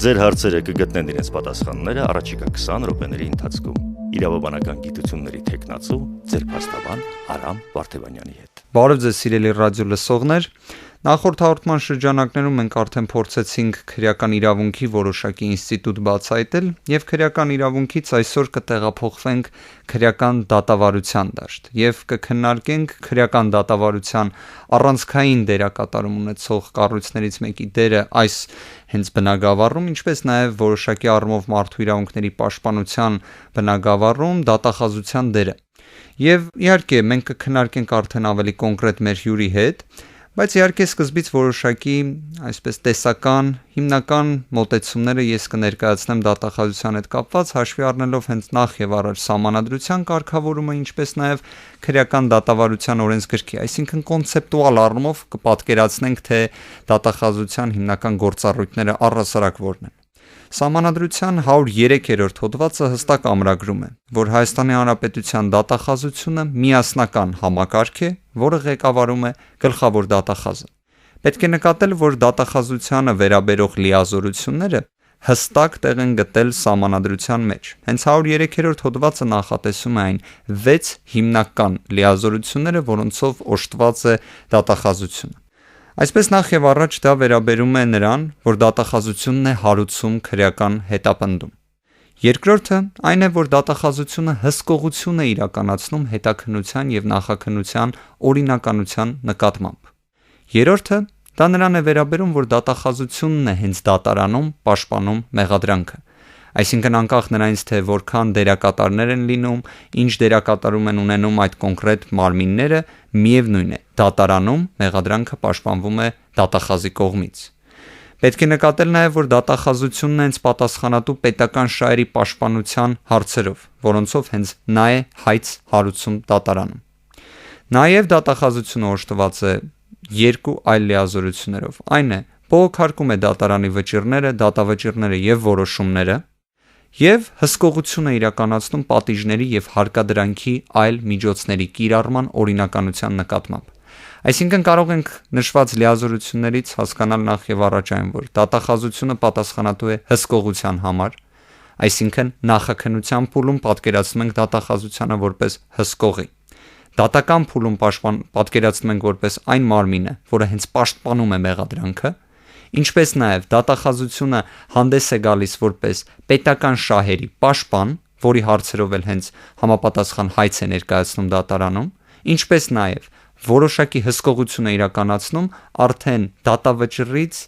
Ձեր հարցերը կգտնեն իրենց պատասխանները առաջիկա 20 րոպեների ընթացքում։ Իրավաբանական գիտությունների թեկնածու ձեր փաստաբան Արամ Վարդևանյանի հետ։ Բարև ձեզ սիրելի ռադիո լսողներ։ Նախորդ հաղորդման շրջանակներում մենք արդեն փորձեցինք քրեական իրավունքի որոշակի ինստիտուտ բացահայտել եւ քրեական իրավունքից այսօր կտեղափոխվենք քրեական դատավարության դաշտ եւ կքննարկենք քրեական դատավարության առանցքային դերակատարում ունեցող կառույցներից մեկի դերը այս հենց բնագավառում, ինչպես նաեւ որոշակի առումով մարդու իրավունքների պաշտպանության բնագավառում դատախազության դերը։ Եվ իհարկե մենք կքննարկենք արդեն ավելի կոնկրետ մեր հյուրի հետ, բայց իհարկե սկզբից որոշակի այսպես տեսական հիմնական մոտեցումները ես կներկայացնեմ դատախազության հետ կապված, հաշվի առնելով հենց նախ եւ առաջ սահմանադրության կարգավորումը, ինչպես նաեւ քրեական դատավարության օրենսգրքի, այսինքն կոնցեպտուալ առումով կպատկերացնենք, թե դատախազության հիմնական գործառույթները առհասարակ որն են։ Սահմանադրության 103-րդ հոդվածը հստակ ամրագրում է, որ Հայաստանի Հանրապետության դատախազությունը միասնական համակարգ է, որը ղեկավարում է գլխավոր դատախազը։ Պետք է նկատել, որ դատախազությանը վերաբերող լիազորությունները հստակ տեղ են գտել սահմանադրության մեջ։ Հենց 103-րդ հոդվածը նախատեսում է այն 6 հիմնական լիազորությունները, որոնցով օժտված է դատախազությունը։ Այսպես նախ եւ առաջ դա վերաբերում է նրան, որ դատախազությունն է հարուցում քրեական հետապնդում։ Երկրորդը այն է, որ դատախազությունը հսկողություն է իրականացնում հետաքննության եւ նախաքննության օրինականության նկատմամբ։ Երրորդը դա նրան է վերաբերում, որ դատախազությունն է հենց դատարանում պաշտպանում մեղադրանքը։ Այսինքն անկախ նրանից, թե որքան դերակատարներ են լինում, ինչ դերակատարում են ունենում այդ կոնկրետ մարմինները, միևնույն է, դատարանում մեղադրանքը պաշտպանվում է դատախազի կողմից։ Պետք է նկատել նաև, որ դատախազությունն է հենց պատասխանատու պետական շահերի պաշտպանության հարցերով, որոնցով հենց նա է հայց հարուցում դատարանում։ Նաև դատախազությունը օժտված է երկու այլ լիազորություններով։ Այն է, բողոքարկում է դատարանի վճիռները, դատավճիռները եւ որոշումները, եւ հսկողություն է իրականացնում պատիժների եւ հարկադրանքի այլ միջոցների կիրառման օրինականության նկատմամբ։ Այսինքն կարող ենք նշված լիազորություններից հասկանալ նախ եւ առաջ այն, որ դատախազությունը պատասխանատու է հսկողության համար, այսինքն նախաքննության փուլում պատկերացնում ենք դատախազությանը որպես հսկողի։ Դատական փուլում պատկերացնում ենք որպես այն մարմինը, որը հենց պաշտպանում է մեղադրանքը, ինչպես նաև դատախազությունը հանդես է գալիս որպես պետական շահերի պաշտպան, որի հարցերով էլ հենց համապատասխան հայց է ներկայացնում դատարանում, ինչպես նաև որոշակի հսկողություն է իրականացնում արդեն դատավճռից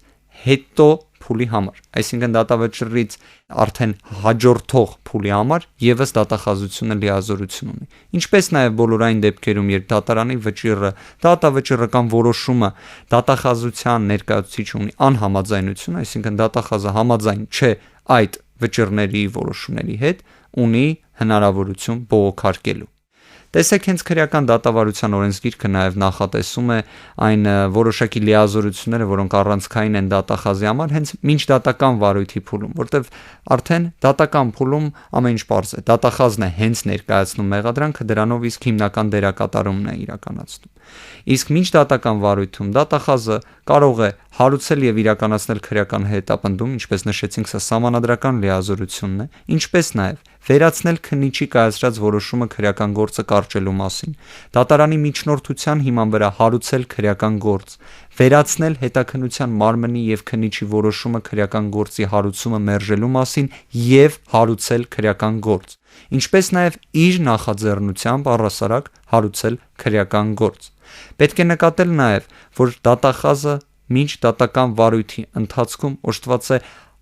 հետո փուլի համար, այսինքն դատավճռից արդեն հաջորդող փուլի համար եւս դատախազությունը լիազորություն ունի։ Ինչպես նաև բոլոր այն դեպքերում, երբ դատարանի վճիռը, դատավճիռը կամ որոշումը դատախազության ներկայացուցիչ ունի անհամաձայնություն, այսինքն դատախազը համաձայն չէ այդ վճիռների որոշումների հետ, ունի հնարավորություն բողոքարկելու։ Տեսեք, հենց քրեական դատավարության օրենսգիրքը նաև նախատեսում է այն որոշակի լիազորությունները, որոնք առանցքային են դատախազի համար, հենց մինչ դատական վարույթի փուլում, որտեղ արդեն դատական փուլում ամեն ինչ պարզ է։ Դատախազն է հենց ներկայացնում մեղադրանքը, դրանով իսկ հիմնական դերակատարումն է իրականացնում։ Իսկ մինչ դատական վարույթում դատախազը կարող է հարուցել եւ իրականացնել քրեական հետապնդում, ինչպես նշեցինք, սա սահմանադրական լիազորությունն է, ինչպես նաեւ վերացնել քննիչի կայացրած որոշումը քրեական գործը կարճելու մասին, դատարանի միջնորդության հիման վրա հարուցել քրեական գործ, վերացնել հետաքննության մարմնի եւ քննիչի որոշումը քրեական գործի հարուցումը մերժելու մասին եւ հարուցել քրեական գործ, ինչպես նաեւ իր նախաձեռնությամբ առհասարակ հարուցել քրեական գործ։ Պետք է նկատել նաեւ, որ դատախազը մինչ դատական վարույթի ընթացքում օժտված է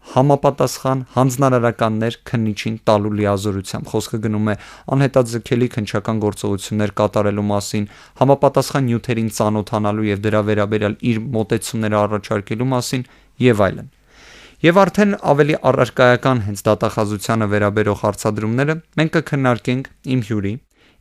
համապատասխան հանձնարարականներ քննիչին տալու լիազորությամբ։ Խոսքը գնում է անհետաձգելի քննչական գործողություններ կատարելու մասին, համապատասխան նյութերին ծանոթանալու եւ դրա վերաբերյալ իր մոտեցումները առաջարկելու մասին եւ այլն։ Եվ արդեն ավելի առարկայական հենց դատախազությանը վերաբերող հարցադրումները մենք կքննարկենք իմ հյուրի,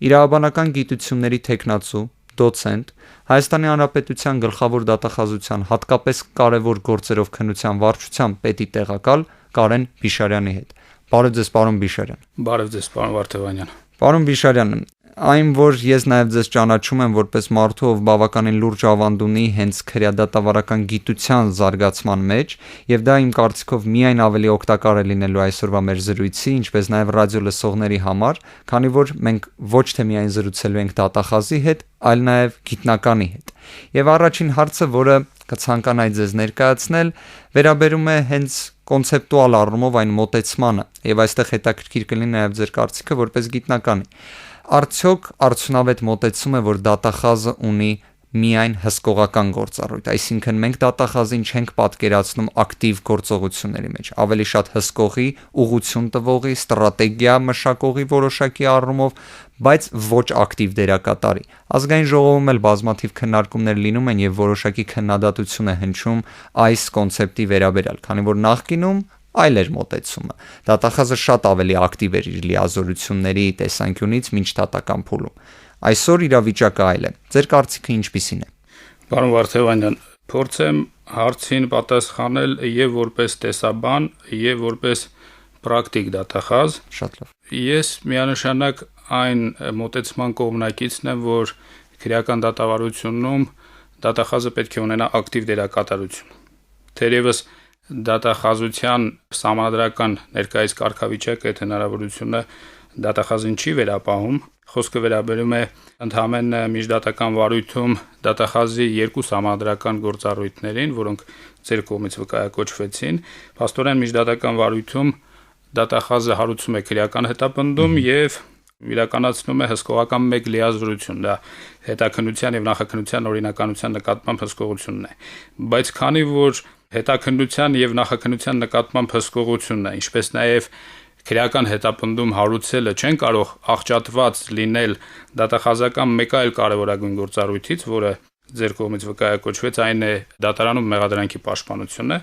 իրավաբանական գիտությունների թեկնածու, դոցենտ, Հայաստանի Հանրապետության գլխավոր դատախազության հատկապես կարևոր գործերով քննության վարչության պետի տեղակալ Կարեն Բիշարյանի հետ։ Բարև ձեզ, պարոն Բիշարյան։ Բարև ձեզ, պարոն Վարդևանյան։ Պարոն Բիշարյան, Այն, որ ես նաև ձեզ ճանաչում եմ որպես մարդու, ով բավականին լուրջ ավանդ ունի հենց քրեադատավարական գիտության զարգացման մեջ, եւ դա իմ կարծիքով միայն ավելի օգտակար է լինելու այսօրվա մեր զրույցի, ինչպես նաև ռադիո լսողների համար, քանի որ մենք ոչ թե միայն զրուցելու ենք դատախազի հետ, այլ նաև գիտնականի հետ։ Եվ առաջին հարցը, որը կցանկանայի ձեզ ներկայացնել, վերաբերում է հենց կոնցեպտուալ առումով այն մոտեցմանը, եւ այստեղ հետաքրքիր կլինի նաև ձեր կարծիքը որպես գիտնականի։ Արդյոք արդյունավետ մոտեցում է, որ դատախազը ունի միայն հսկողական գործառույթ, այսինքն մենք դատախազին չենք պատկերացնում ակտիվ գործողությունների մեջ, ավելի շատ հսկողի, ուղղություն տվողի, ստրատեգիա մշակողի որոշակի առումով, բայց ոչ ակտիվ դերակատարի։ Ազգային ժողովում էլ բազմաթիվ քննարկումներ լինում են եւ որոշակի քննադատություն է հնչում այս կոնցեպտի վերաբերյալ, քանի որ նախկինում այլ էր մոտեցումը։ Դատախազը շատ ավելի ակտիվ էր իր լիազորությունների տեսանկյունից մինչ դատական փուլում։ Այսօր իրավիճակը այլ է։ Ձեր կարծիքը ինչպիսին է։ Պարոն Վարդևանյան, փորձեմ հարցին պատասխանել եւ որպես տեսաբան, եւ որպես պրակտիկ դատախազ։ Շատ լավ։ Ես միանշանակ այն մոտեցման կողմնակիցն եմ, որ քրեական դատավարությունում դատախազը պետք է ունենա ակտիվ դերակատարություն։ Թերևս դատախազության սահմանադրական ներկայիս կարգավիճակը այդ հնարավորությունը դատախազին չի վերապահում։ Խոսքը վերաբերում է ընդհանրապես միջդատական վարույթում դատախազի երկու սահմանադրական գործառույթներին, որոնք ձեր կողմից վկայակոչվեցին։ Փաստորեն միջդատական վարույթում դատախազը հարուցում է քրեական հետապնդում եւ իրականացնում է հսկողական մեկ լիազորություն, դա հետաքննության եւ նախաքննության օրինականության նկատմամբ հսկողությունն է։ Բայց քանի որ հետաքննության եւ նախաքննության նկատմամբ հսկողությունն է, ինչպես նաեւ քրեական հետապնդում հարուցելը չեն կարող աղճատված լինել դատախազական մեկ այլ կարևորագույն գործառույթից, որը ձեր կողմից վկայակոչվեց, այն է դատարանում մեղադրանքի պաշտպանությունը։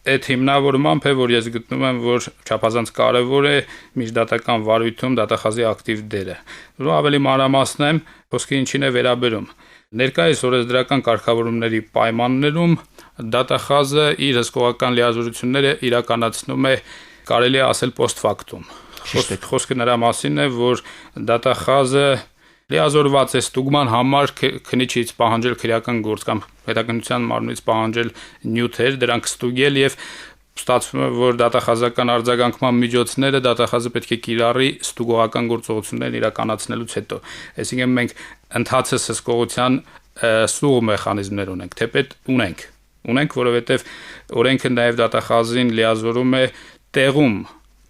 Այդ հիմնավորմամբ է, որ ես գտնում եմ, որ չափազանց կարևոր է միջդատական վարույթում դատախազի ակտիվ դերը։ Ու ավելի մանրամասնեմ, խոսքի ինչին է վերաբերում։ Ներկայիս օրենսդրական կարգավորումների պայմաններում դատախազը իր հսկողական լիազորությունները իրականացնում է, կարելի է ասել, post factum։ Խոսքը նրա մասին է, որ դատախազը լիազորված է ստուգման համար քննիչից պահանջել քրեական գործ կամ հետաքննության մարմնից պահանջել նյութեր, դրանք ստուգել եւ ստացվում է, որ դատախազական արձագանքման միջոցները դատախազը պետք է կիրառի ստուգողական գործողություններ իրականացնելուց հետո։ Այսինքն մենք ընդհանրապես հսկողության սուղ մեխանիզմներ ունենք, թեպետ ունենք, որովհետեւ օրենքը նաեւ դատախազին լիազորում է տեղում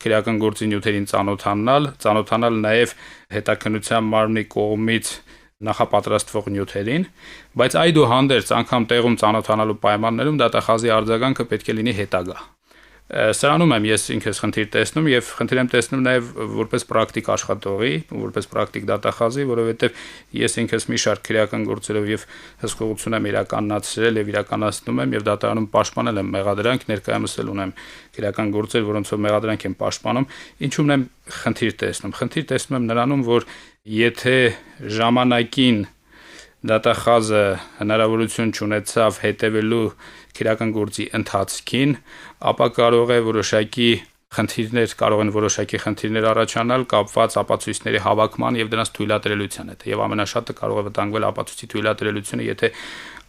քրեական գործի նյութերին ծանոթանալ նաև հետաքննության մարմնի կողմից նախապատրաստվող նյութերին, բայց այդուհանդերձ անգամ տեղում ծանոթանալու պայմաններում դատախազի արձագանքը պետք է լինի հետագա։ Սրանում եմ ես ինքս խնդիր տեսնում եւ խնդիր եմ տեսնում նաեւ որպես պրակտիկ աշխատողի, որպես պրակտիկ դատախազի, որովհետեւ ես ինքս մի շարք քրեական գործերով եւ հսկողություն եմ իրականացրել եւ իրականացնում եմ եւ դատարանում պաշտպանել եմ մեղադրանք, ներկայումս էլ ունեմ քրեական գործեր, որոնցով մեղադրանք եմ պաշտպանում։ Ինչու՞մ եմ խնդիր տեսնում։ Խնդիր տեսնում եմ նրանում, որ եթե ժամանակին դատախազը հնարավորություն չունեցավ հետևելու քրեական գործի ընթացքին, ապա կարող են որոշակի խնդիրներ առաջանալ կապված ապացույցների հավաքման եւ դրանց թույլատրելիության հետ։ Եվ ամենաշատը կարող է վտանգվել ապացույցի թույլատրելիությունը, եթե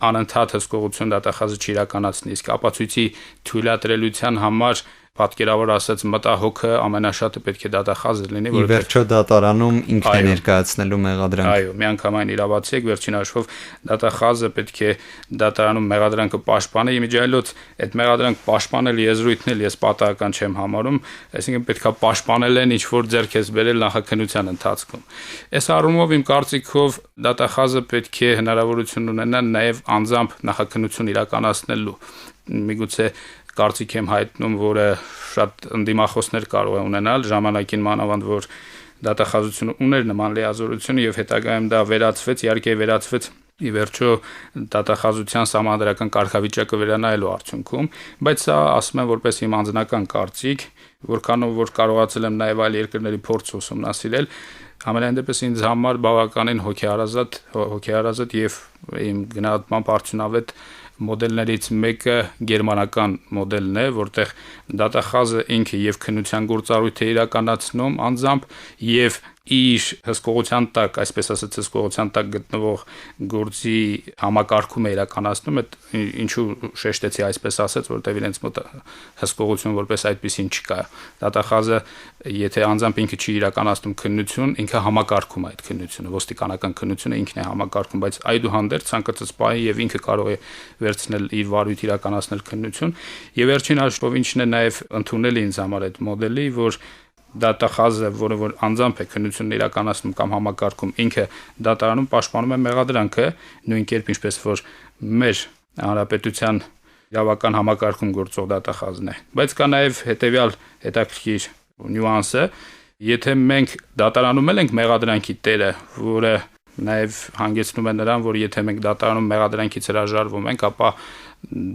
անընդհատ հսկողություն դատախազը չիրականացնի, իսկ ապացույցի թույլատրելիության համար պատկերավոր ասած մտահոգը ամենաշատը պետք է դատախազը լինի, որովհետեւ ի վերջո դատարանում ինքն է ներկայացնելու մեղադրանքը։ Այո, միանգամայն իրավացի եք, վերջին հաշվով դատախազը պետք է դատարանում մեղադրանքը պաշտպանի, իմիջիայլոց այդ մեղադրանք պաշտպանել եզրույթն էլ ես պատահական չեմ համարում, այսինքն պետքա պաշտպանել են ինչ որ ձեռք ես բերել նախաքննության ընթացքում։ Այս առումով իմ կարծիքով դատախազը պետք է հնարավորություն ունենա նաև անձամբ նախաքննություն իրականացնելու։ Միգուցե կարծիք եմ հայտնում, որը շատ ընդդիմախոսներ կարող է ունենալ ժամանակին մանավանդ, որ դատախազությունը ուներ նման լիազորություն եւ հետագայում դա վերացվեց ի վերջո դատախազության սահմանադրական կարգավիճակը վերանայելու արդյունքում, բայց սա ասում եմ որպես իմ անձնական կարծիք, որքանով որ կարողացել եմ նաեւ այլ երկրների փորձ ուսումնասիրել, համենայն դեպս ինձ համար բավականին հոգեհարազատ եւ իմ գնահատմամբ արդյունավետ մոդելներից մեկը գերմանական մոդելն է, որտեղ դատախազը ինքը եւ քննության գործառույթ է իրականացնում անձամբ եւ իր հսկողության տակ, այսպես ասած, հսկողության տակ գտնվող գործի համակարգում է իրականացնում, այդ ինչու շեշտեցի այսպես ասած, որտեղ իրենց մոտ հսկողություն որպես այդպեսին չկա։ Դատախազը, եթե անձամբ ինքը չի իրականացնում քննություն, ինքը համակարգում է այդ քննությունը, ոստիկանական քննությունը ինքն է համակարգում, բայց այդուհանդերձ ցանկացած պահի եւ ինքը կարող է վերցնել իր վարույթ իրականացնել քննություն, եւ վերջին հաշվով ինչն է նաեւ ընդունել ինձ համար այդ մոդելի, որ դատախազը, որը որ անձամբ է քննությունն իրականացնում կամ համակարգում, ինքը դատարանում պաշտպանում է մեղադրանքը, նույն կերպ ինչպես որ մեր հանրապետության իրավական համակարգում գործող դատախազն է։ Բայց կա նաև հետևյալ հետաքրքիր նյուանսը, եթե մենք դատարանում ենք մեղադրանքի տերը, որը նաև հանգեցնում է նրան, որ եթե մենք դատարանում մեղադրանքից հրաժարվում ենք, ապա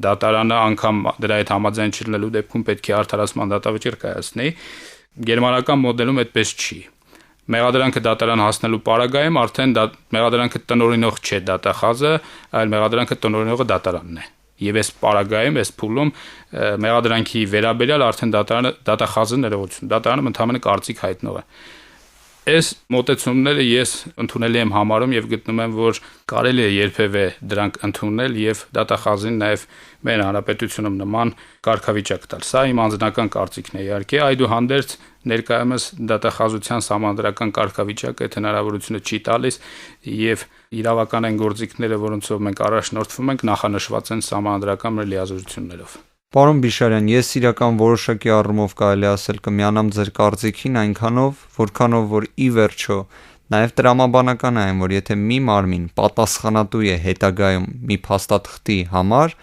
դատարանը անգամ դրա հետ համաձայն չլինելու դեպքում պետք է արդարացման դատավճիռ կայացնի։ Գերմանական մոդելում այդպես չի։ Մեղադրանքը դատարան հասնելու պարագայում արդեն մեղադրանքը տնօրինող չէ դատախազը, այլ մեղադրանքը տնօրինողը դատարանն է։ Եվ այս պարագայում, այս փուլում մեղադրանքի վերաբերյալ արդեն դատախազը ներողություն, դատարանը ընդհանրապես կարծիք հայտնող է։ Այս մոտեցումները ես ընդունելի եմ համարում եւ գտնում եմ, որ կարելի է երբևէ դրանք ընդունել եւ դատախազին նաեւ մեր հանրապետությունում նման կարգավիճակ տալ։ Սա իմ անձնական կարծիքն է, իհարկե, այդուհանդերձ ներկայումս դատախազության համանդրական կարգավիճակը այդ հնարավորությունը չի տալիս եւ իրավական այն գործիքները, որոնցով մենք առաջնորդվում ենք, նախանշված են համանդրական մեր լիազորություններով։ Պարոն Բիշարյան, ես իրական որոշակի առումով կարելի ասել կմիանամ ձեր կարծիքին այնքանով, որքանով որ ի վերջո նաև տրամաբանական է այն, որ եթե մի մարմին պատասխանատու է հետագայում մի փաստաթղթի համար,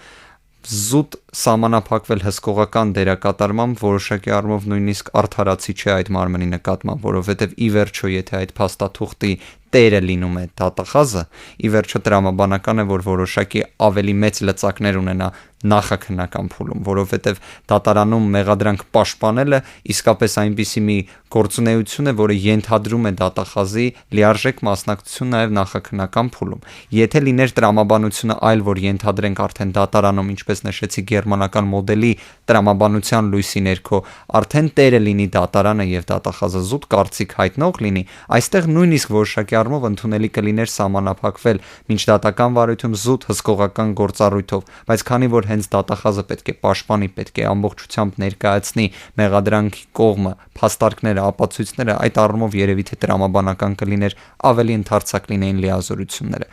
զուտ սահմանափակվել հսկողական դերակատարմամբ որոշակի առումով նույնիսկ արդարացի չէ այդ մարմնի նկատմամբ, որովհետև ի վերջո եթե այդ փաստաթուղթի տերը լինում է դատախազը, ի վերջո տրամաբանական է, որ որոշակի ավելի մեծ լծակներ ունենա նախաքննական փուլում, որովհետև դատարանում մեղադրանք պաշտպանելը իսկապես այնպիսի մի գործունեություն է, որը ենթադրում է դատախազի լիարժեք մասնակցություն նաև նախաքննական փուլում։ Եթե լիներ տրամաբանությունը այլ, որ ենթադրենք արդեն դատարանում, ինչպես նշեցի, գերմանական մոդելի տրամաբանության լույսի ներքո արդեն տերը լինի դատարանը եւ դատախազը զուտ կարծիք հայտնող լինի, այստեղ նույնիսկ որոշակի առումով ընդունելի կլիներ սահմանափակվել մինչդատական վարույթում զուտ հսկողական գործառույթով, բայց քանի որ հենց դատախազը պետք է պաշտպանի, պետք է ամբողջությամբ ներկայացնի մեղադրանքի կողմը, փաստարկները, ապացույցները, այդ առումով երևի թե տրամաբանական կլիներ ավելի ընդարձակ լինեին լիազորությունները։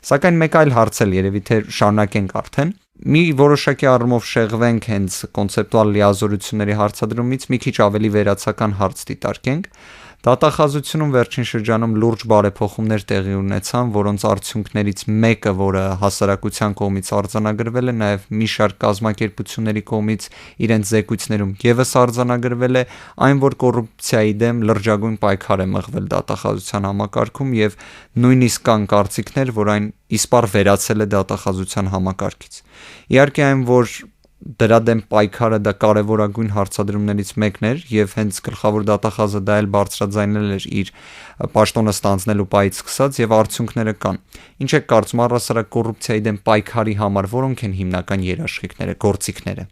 Սակայն մեկ այլ հարց էլ երևի թե շարունակենք արդեն մի որոշակի առումով շեղվենք հենց կոնցեպտուալ լիազորությունների հարցադրումից մի քիչ ավելի վերացական հարց դիտարկենք։ Դատախազությունում վերջին շրջանում լուրջ բարեփոխումներ տեղի ունեցան, որոնց արդյունքներից մեկը, որը հասարակության կողմից արձանագրվել է, նաև մի շարք կազմակերպությունների կողմից իրենց զեկույցներում եւս արձանագրվել է, այն որ կոռուպցիայի դեմ լրջագույն պայքար է մղվել դատախազության համակարգում եւ նույնիսկ կան կարծիքներ, որ այն իսպառ վերացել է դատախազության համակարգից։ Իհարկե այն, որ դրա դեմ պայքարը դա կարևորագույն հարցադրումներից մեկն էր եւ հենց գլխավոր դատախազը դա էլ բարձրաձայնել էր իր պաշտոնը ստանձնելու պահից սկսած եւ արդյունքները կան։ Ինչ է կարծում առհասարակ կոռուպցիայի դեմ պայքարի համար որոնք են հիմնական երաշխիքները, գործիքները։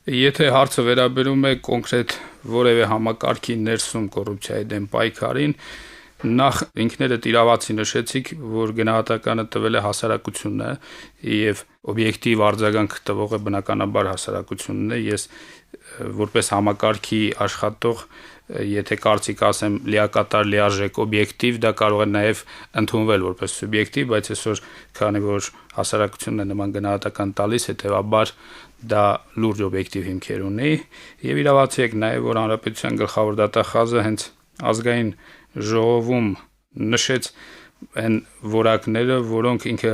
Եթե հարցը վերաբերում է կոնկրետ որևէ համակարգի ներսում կոռուպցիայի դեմ պայքարին, նախ ինքներդ իրավացի նշեցիք, որ գնահատականը տվել է հասարակությունն է եւ օբյեկտիվ արձագանք տվողը բնականաբար հասարակությունն է։ Ես որպես համակարգի աշխատող, եթե կարծիք ասեմ լիակատար, լիարժեք, օբյեկտիվ, դա կարող է նաեւ ընդունվել որպես սուբյեկտիվ, բայց այսօր քանի որ հասարակությունն է նման գնահատական տալիս, հետեւաբար դա լուրջ օբյեկտիվ հիմքեր ունի եւ իրավացի եք նաեւ, որ հանրապետության գլխավոր դատախազը հենց ազգային ժողովում նշեց այն որակները, որոնք ինքը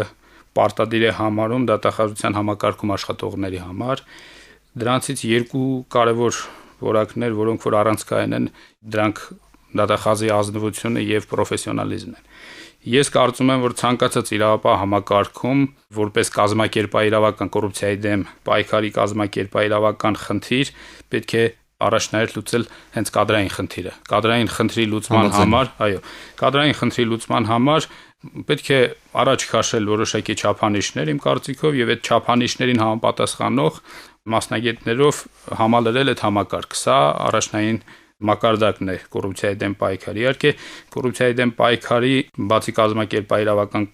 պարտադիր է համարում դատախազության համակարգում աշխատողների համար։ Դրանցից երկու կարևոր որակներ, որոնք որ առանցքային են, դրանք դատախազի ազնվությունը եւ պրոֆեսիոնալիզմն են։ Ես կարծում եմ, որ ցանկացած իրավապահ համակարգում որպես կազմակերպայրավական կոռուպցիայի դեմ պայքարի կազմակերպայրավական խնդիր պետք է առաջնահերթ լուծել հենց կադրային խնդիրը։ Կադրային խնդրի լուծման համար, կադրային խնդրի լուծման համար պետք է առաջ քաշել որոշակի չափանիշներ իմ կարծիքով եւ այդ չափանիշներին համապատասխանող մասնագետներով համալրել այդ համակարգը։ Սա առաջնային մակարդակն է կոռուպցիայի դեմ պայքարի։ Իհարկե, կոռուպցիայի դեմ պայքարի բացի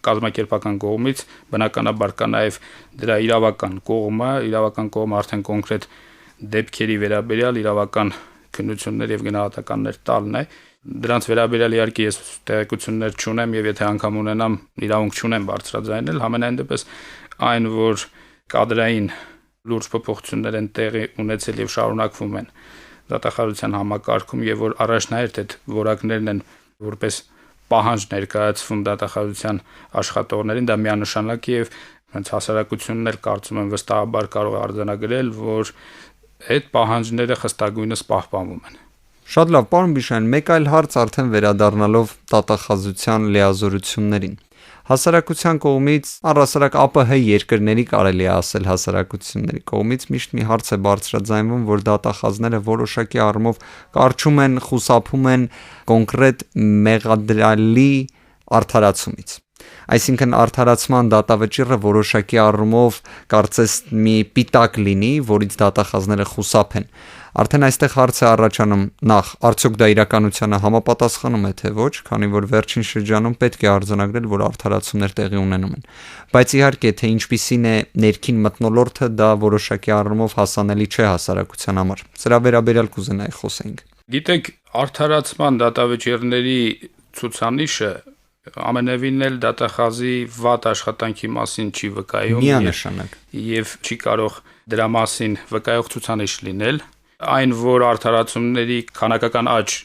կազմակերպական կողմից, բնականաբար կա նաև դրա իրավական կողմը արդեն կոնկրետ դեպքերի վերաբերյալ իրավական քննություններ եւ գնահատականներ տալն է։ Դրանց վերաբերյալ իհարկե ես տեղեկություններ չունեմ եւ եթե անգամ ունենամ, իրավունք չունեմ բարձրաձայնել, համենայն դեպս այն, որ կադրային լուրջ փոփոխություններ են տեղի ունեցել եւ շարունակվում են դատախազության համակարգում եւ որ առաջնահերթ այդ որակներն են որպես պահանջ ներկայացվում դատախազության աշխատողներին, դա միանշանակ է եւ հենց հասարակությունն էլ կարծում եմ վստահաբար կարող է արձանագրել, որ այդ պահանջները խստագույնս պահպանվում են։ Շատ լավ, պարոն Բիշյան, մեկ այլ հարց արդեն վերադառնալով դատախազության լիազորություններին։ Հասարակության կողմից, առհասարակ ԱՊՀ երկրների կարելի է ասել հասարակությունների կողմից միշտ մի հարց է բարձրաձայնվում, որ դատախազները որոշակի առումով կարճում են, խուսափում են կոնկրետ մեղադրյալի արդարացումից։ Այսինքն արդարացման դատավճիռը որոշակի առումով կարծես մի պիտակ լինի, որից դատախազները խուսափեն։ Արդեն այստեղ հարց է առաջանում, նախ, արդյոք դա իրականությանը համապատասխանում է թե ոչ, քանի որ վերջին շրջանում պետք է արձանագրել, որ արդարացումներ տեղի ունենում են։ Բայց իհարկե, թե ինչպիսին է ներքին մթնոլորտը, դա որոշակի առումով հասանելի չէ հասարակության համար։ Սրա վերաբերյալ կուզենայի խոսենք։ Գիտեք, արդարացման դատավճիռների ցուցանիշը ամենևին էլ դատախազի վատ աշխատանքի մասին չի վկայում միանշանակ եւ չի կարող դրա մասին վկայող ցուցանիշ լինել։ Այն, որ արդարացումների քանակական աճ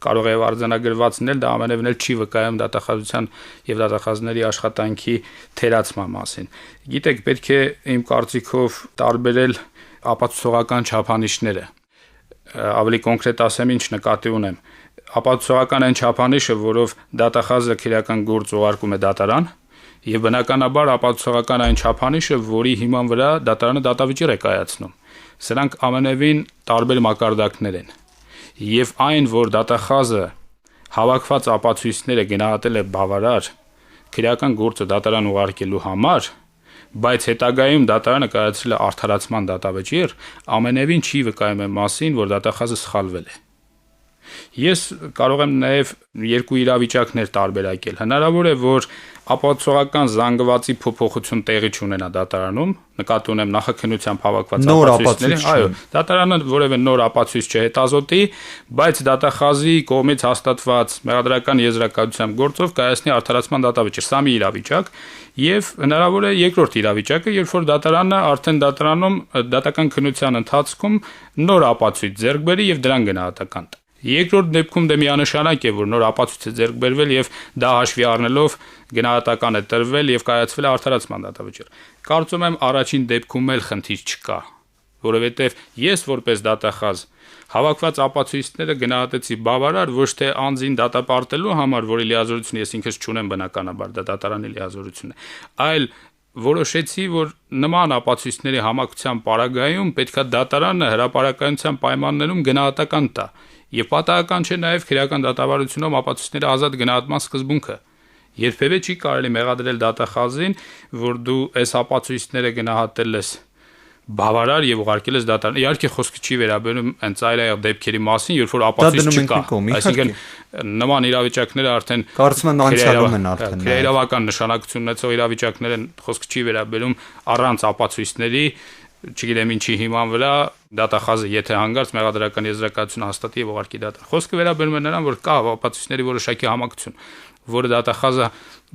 կարող է արձանագրված լինել, դա ամենևին էլ չի վկայում դատախազության եւ դատախազների աշխատանքի թերացման մասին։ Գիտեք, պետք է իմ կարծիքով տարբերել ապացուցողական չափանիշները։ Ավելի կոնկրետ ասեմ, ինչ նկատի ունեմ։ Ապացուցողական այն չափանիշը, որով դատախազը քրեական գործ ուղարկում է դատարան, եւ բնականաբար ապացուցողական այն չափանիշը, որի հիման վրա դատարանը դատավճիռ է կայացնում։ Սրանք ամենևին տարբեր մակարդակներ են։ Եվ այն, որ դատախազը հավաքված ապացույցները գնահատել է բավարար քրեական գործը դատարան ուղարկելու համար, բայց հետագայում դատարանը կայացրել է արդարացման դատավճիռ, ամենևին չի վկայում է մասին, որ դատախազը սխալվել է։ Ես կարող եմ նաև երկու իրավիճակներ տարբերակել։ Հնարավոր է, որ ապացուցողական զանգվածի փոփոխություն տեղի չունենա դատարանում, նկատի ունեմ նախաքննությամբ հավաքված ապացույցների, այո, դատարանը որևէ նոր ապացույց չհետազոտի, բայց դատախազի կողմից հաստատված մեղադրական եզրակացությամբ գործով կայացնի արդարացման դատավճիռ։ Սա մի իրավիճակ, եւ հնարավոր է երկրորդ իրավիճակը, երբ որ դատարանը արդեն դատարանում դատական քննության ընթացքում նոր ապացույց ձեռք բերի եւ դրան գնահատական տա։ Երկրորդ դեպքում դե միանշանակ է, որ նոր ապացույց է ձեռք բերվել եւ դա հաշվի առնելով գնահատական է տրվել եւ կայացվել է արդարացման դատավճիռ։ Կարծում եմ առաջին դեպքում էլ խնդիր չկա, որովհետեւ ես որպես դատախազ հավաքված ապացույցները գնահատեցի բավարար ոչ թե անձին դատապարտելու համար, որի լիազորությունը ես ինքս չունեմ բնականաբար, դա դատարանի լիազորություն է, այլ որոշեցի, որ նման ապացույցների համակցության պարագայում պետքա դատարանը հրապարակայնության պայմաններում գնահատական տա։ Եվ պատահական չէ նաև քրեական դատավարությունում ապացույցների ազատ գնահատման սկզբունքը։ Երբևէ չի կարելի մեղադրել դատախազին, որ դու այս ապացույցները գնահատել ես բավարար եւ ուղարկել ես դատարան։ Իհարկե խոսքը չի վերաբերում հենց այլ դեպքերի մասին, երբ որ ապացույց չկա։ Այսինքն նման իրավիճակները արդեն կարծում եմ անցյալում են արդեն քրեական նշանակություն ունեցող իրավիճակներ են, խոսքը չի վերաբերում առանց ապացույցների, չգիտեմ ինչի հիման վրա դատախազը եթե հանգարց մեղադրական եզրակացություն հաստատի եւ ուղարկի դատարան։ Խոսքը վերաբերում է նրան, որ կա ապացույցների որոշակի համակցություն, որը դատախազը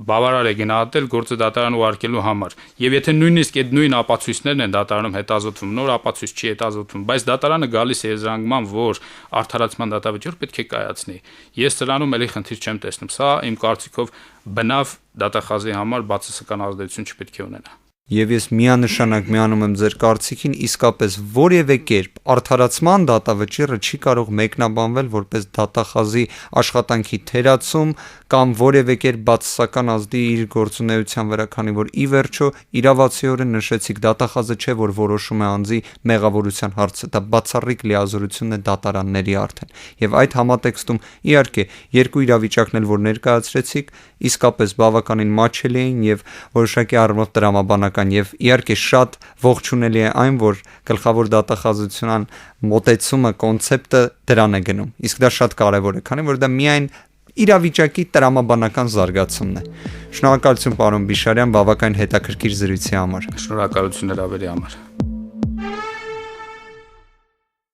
բավարար է գնահատել գործը դատարան ուղարկելու համար։ Եվ եթե նույնիսկ այդ նույն ապացույցներն են դատարանում հետազոտվում, նոր ապացույց չի հետազոտվում, բայց դատարանը գալիս է եզրանգման, որ արդարացման դատավճիռ պետք է կայացնի։ Ես սրանում էլի խնդիր չեմ տեսնում։ Սա իմ կարծիքով բնավ դատախազի համար բացասական ազդեցություն չպետք է ունենա։ Եվ ես միանշանակ միանում եմ ձեր կարծիքին, իսկապես որևէ կերպ արդարացման դատավճիռը չի կարող մեկնաբանվել որպես դատախազի աշխատանքի թերացում կամ որևէ կերպ բացասական ազդի իր գործունեության վրա, քանի որ ի վերջո իրավացիորեն նշեցիք, դատախազը չէ, որ որոշում է անձի մեղավորության հարցը, դա բացառիկ լիազորությունն է դատարանների արդեն։ Եվ այդ համատեքստում իհարկե երկու իրավիճակն էլ որ ներկայացրեցիք, իսկապես բավականին մատչելի էին եւ որոշակի առումով տրամաբանական, եւ իհարկե շատ ողջունելի է այն, որ գլխավոր դատախազության մոտեցումը, կոնցեպտը դրան է գնում։ Իսկ դա շատ կարեւոր է, քանի որ դա միայն իրավիճակի տրամաբանական զարգացումն է։ Շնորհակալություն պարոն Բիշարյան, բավական հետաքրքիր զրույցի համար։ Շնորհակալություն հրավերի համար։